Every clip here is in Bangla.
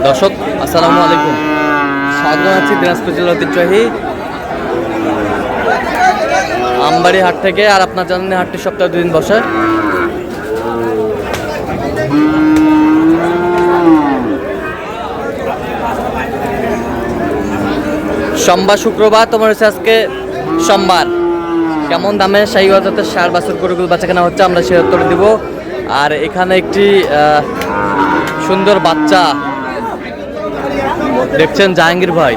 দর্শক আসসালামু আলাইকুম, স্বাগত জানাচ্ছি দিনাজপুর জেলার ঐতিহ্যবাহী আমবাড়ি হাট থেকে। আর আপনার জানেন হাটটি সপ্তাহে 2 দিন বসে। সোমবার শুক্রবার তোমার হচ্ছে আজকে সোমবার। কেমন দামে শাহীগঞ্জের ষাঁড় বাছুর গরুগুলো বাচ্চা কেনা হচ্ছে আমরা সে উত্তর দিব। আর এখানে একটি সুন্দর বাচ্চা দেখছেন জাহাঙ্গীর ভাই।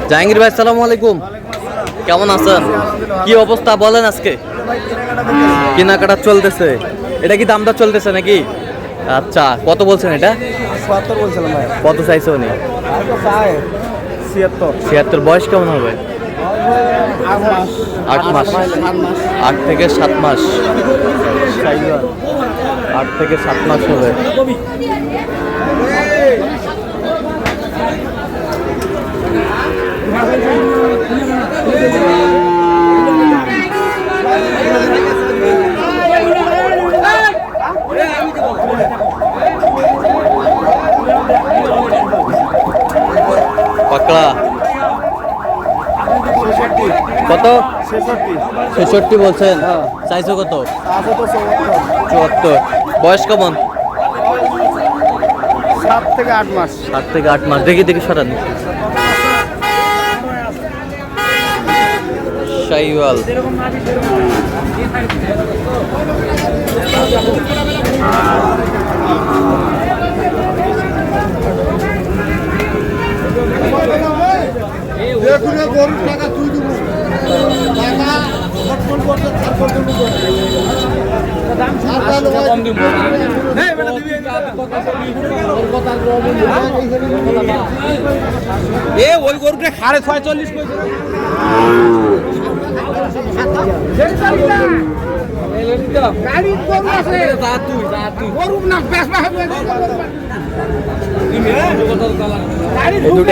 জাহাঙ্গীর ভাই আসসালামু আলাইকুম, কেমন আছেন? কি অবস্থা বলেন? আজকে কেনাকাটা চলতেছে, এটা কি দামটা চলতেছে নাকি? আচ্ছা, কত বলছেন এটা? ৭০ বলছিলাম ভাই। কত চাইছে উনি? 76। বয়স কেমন হবে? 8 মাস। 8 থেকে 7 মাস। 8 থেকে 7 মাস হবে। পাকড়া কত? 66 বলছেন। চাইছো কত? 74। বয়স কেমন? 7 থেকে 8 মাস। 7 থেকে 8 মাস। দেখি সরান। শাহীওয়াল ওই গরুটা 46.5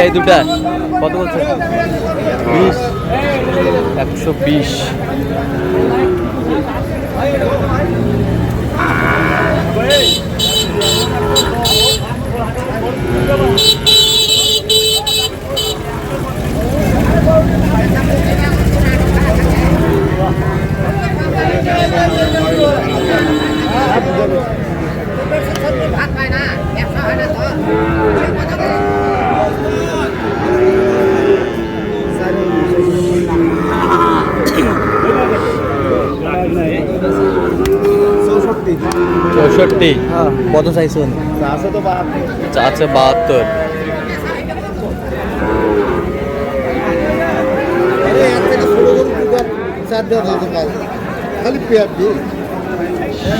এই দুটা কত বলছে? 20। 120। চৌষট্টি। কত চাইছেন? আছে 72।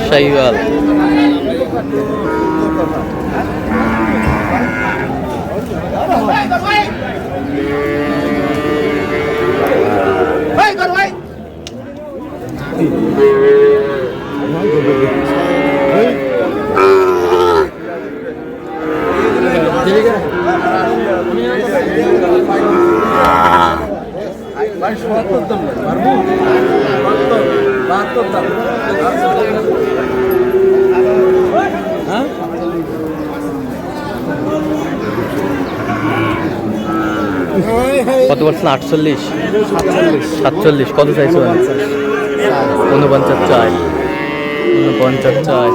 শাহীওয়াল কত বলছেন? 48। 47। কত চাইছো? 49 চাই। 49 চাই।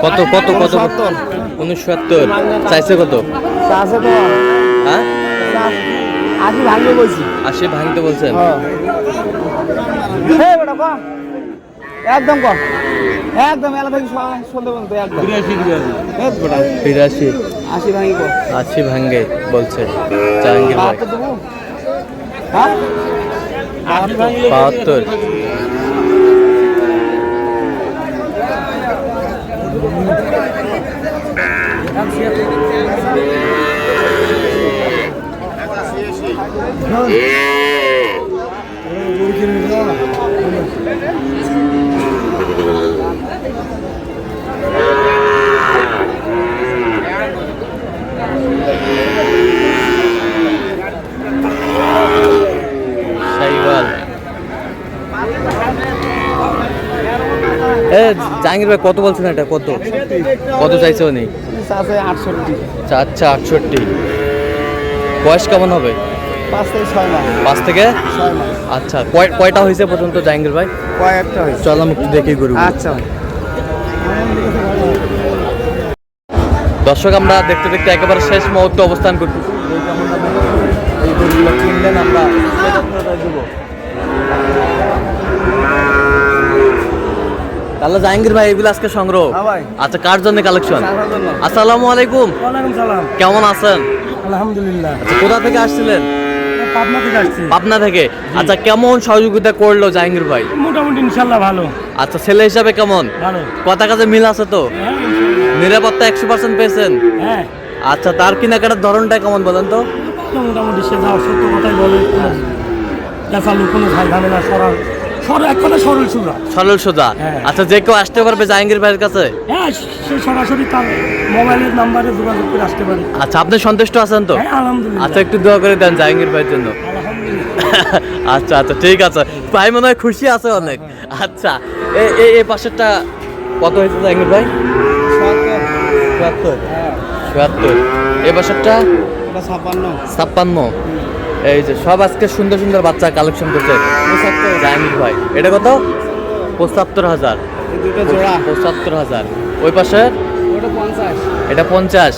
কত কত কত? 69। চাইছে কত? হ্যাঁ, 80 ভাঙতে বলছি। 80 ভাঙতে বলছেন? একদম কম। একদম এলা থেকে শুনতে বলতে একদম 82 80 ভাঙি কো 80 ভাঙ্গে বলছে জাহাঙ্গীর ভাই। 72 দেবো হ্যাঁ 72 শাইওয়াল। জাহাঙ্গীর ভাই কত বলছেন এটা? কত কত চাইছে উনি? আছে 68 আচ্ছা 68। বয়স কেমন হবে? 5 থেকে 6 মাস 5 থেকে 6 মাস আচ্ছা কয়টা হয়েছে পর্যন্ত জাহাঙ্গীর ভাই? কয়েকটা হয়েছে। চল আমি একটু দেখি গরু। আচ্ছা ভাই। দর্শক আমরা দেখতে দেখতে একেবারে শেষ মুহূর্তে অবস্থান করতেছি। এই গরুগুলো কিনলেন আমরা দেবো। তাহলে জাহাঙ্গীর ভাই এগুলো আজকে সংগ্রহ। হ্যাঁ ভাই। আচ্ছা কার জন্য কালেকশন? আমার জন্য। আসসালামু আলাইকুম। ওয়ালাইকুম সালাম। কেমন আছেন? আলহামদুলিল্লাহ। আচ্ছা কোথা থেকে আসছিলেন? পাবনা থেকে আসছি। পাবনা থেকে। আচ্ছা কেমন সহযোগিতা করলো জাহাঙ্গীর ভাই? মোটামুটি ইনশাআল্লাহ ভালো। আচ্ছা ছেলে হিসাবে কেমন? ভালো। কথা কাজে মিল আছে তো? নিরাপত্তা 100% পেয়েছেন? হ্যাঁ আচ্ছা তার কেনাকাটার ধরনটা কেমন বলেন তো? মোটামুটি সে যাও সত্য কথাই বলে চালু কোনো ঝাল ঝামেলা সরল এক কথা সরল সুরা। সরল সোজা। হ্যাঁ। আচ্ছা যে কেউ আসতে পারবে জাহাঙ্গীর ভাইয়ের কাছে? হ্যাঁ সে সরাসরি তার মোবাইলের নাম্বারে যোগাযোগ করে আসতে পারে। আচ্ছা আপনি সন্তুষ্ট আছেন তো? হ্যাঁ আলহামদুলিল্লাহ। আচ্ছা একটু দোয়া করে দেন জাহাঙ্গীর ভাইয়ের জন্য। আলহামদুলিল্লাহ। আচ্ছা আচ্ছা ঠিক আছে। ভাই মনে হয় খুশি আছে অনেক। আচ্ছা এই পাশেরটা কত হয়েছে জাহাঙ্গীর ভাই? 77 77। এই পাশেরটা 56। এই যে সব আজকে সুন্দর সুন্দর বাচ্চা কালেকশন করছে জাহাঙ্গীর ভাই। এটা কত? 75,000। দুটো জোড়া 75,000। ওই পাশে ওটা 50 এটা 50।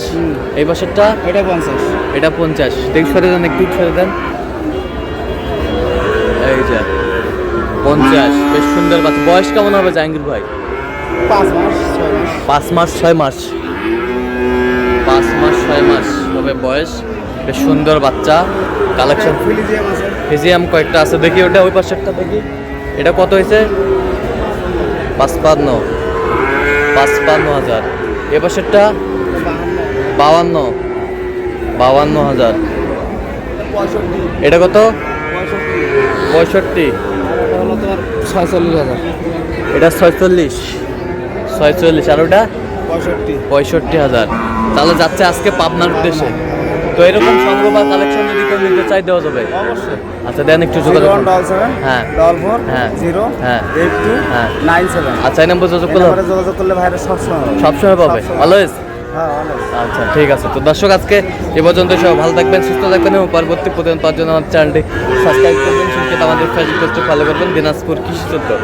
এই পাশেরটা এটা 50 এটা 50। দেখি সরে দেন একটু সরে দেন। এই যে 50। বেশ সুন্দর বাচ্চা। বয়স কেমন হবে জাহাঙ্গীর ভাই? 5 মাস 6 মাস 5 মাস 6 মাস 5 মাস 6 মাস হবে বয়স। বেশ সুন্দর বাচ্চা কালেকশন। ফিলিজিয়াম আছে ফিজিয়াম কয়েকটা আছে দেখি। ওটা ওই পাশেরটা দেখি। এটা কত হয়েছে? 55 55,000। এ পাশেরটা 52 52,000। 65 এটা কত? 65 65। হলো তোমার 46,000 এটা 46 46। আর ওটা 65 65,000। তাহলে যাচ্ছে আজকে পাবনার উদ্দেশ্যে। তো এরকম সংগ্রহ বা কালেকশন যদি কেউ নিতে চাই দেওয়া যাবে? অবশ্যই। আচ্ছা দেন একটু যোগাযোগ করুন। 017 হ্যাঁ 44 হ্যাঁ 0 হ্যাঁ 82 হ্যাঁ। 97 আচ্ছা এই নম্বর যোগাযোগ এই করলে নম্বরে যোগাযোগ করলে ভাইরা সবসময় হবে। সবসময় পাবে সবসময়। অলওয়েজ। হ্যাঁ অলওয়েজ। আচ্ছা ঠিক আছে। তো দর্শক আজকে এ পর্যন্ত সব ভালো থাকবেন সুস্থ থাকবেন এবং পরবর্তী প্রতিদিন পাওয়ার জন্য আমার চ্যানেলটি সাবস্ক্রাইব করবেন। সুস্থ আমাদের ফেসবুক পেজটি ফলো করবেন দিনাজপুর কৃষি চত্বর।